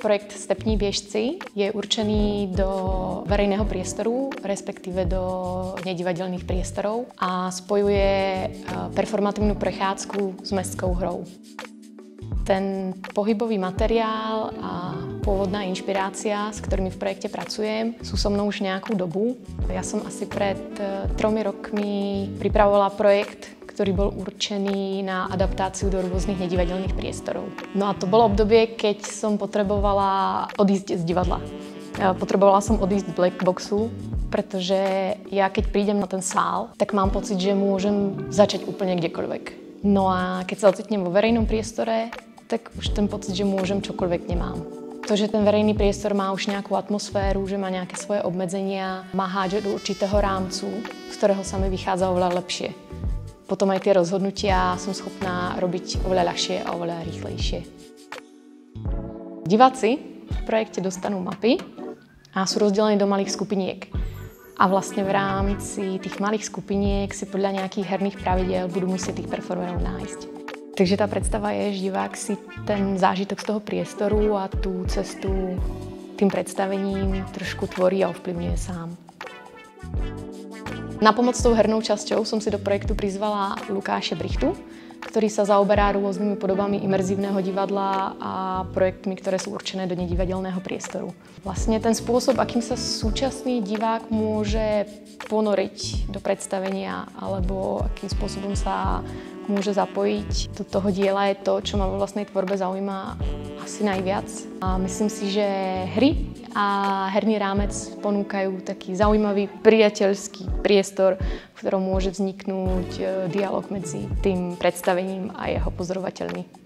Projekt Stepní běžci je určený do verejného priestoru, respektíve do nedivadelných priestorov a spojuje performatívnu prechádzku s mestskou hrou. Ten pohybový materiál a pôvodná inšpirácia, s ktorými v projekte pracujem, sú so mnou už nejakú dobu. Ja som asi pred 3 rokmi pripravovala projekt, ktorý bol určený na adaptáciu do rôznych nedivadelných priestorov. No a to bolo obdobie, keď som potrebovala odísť z divadla. Potrebovala som odísť z blackboxu, pretože ja keď prídem na ten sál, tak mám pocit, že môžem začať úplne kdekoľvek. No a keď sa ocitnem vo verejnom priestore, tak už ten pocit, že môžem čokoľvek nemám. To, že ten verejný priestor má už nejakú atmosféru, že má nejaké svoje obmedzenia, má hádže do určitého rámcu, z ktorého sa mi vychádza oveľa lepšie. Potom aj tie rozhodnutia som schopná robiť oveľa ľahšie a oveľa rýchlejšie. Diváci v projekte dostanú mapy a sú rozdelení do malých skupiniek. A vlastne v rámci tých malých skupiniek si podľa nejakých herných pravidiel budú musieť tých performerov nájsť. Takže tá predstava je, že divák si ten zážitok z toho priestoru a tú cestu tým predstavením trošku tvorí a ovplyvňuje sám. Na pomoc tou hernou časťou som si do projektu prizvala Lukáše Brichtu, ktorý sa zaoberá rôznymi podobami imerzívneho divadla a projektmi, ktoré sú určené do nedivadelného priestoru. Vlastne ten spôsob, akým sa súčasný divák môže ponoriť do predstavenia alebo akým spôsobom sa môže zapojiť do toho diela, je to, čo ma vo vlastnej tvorbe zaujíma asi najviac. A myslím si, že hry a herný rámec ponúkajú taký zaujímavý priateľský priestor, v ktorom môže vzniknúť dialog medzi tým predstavením a jeho pozorovateľmi.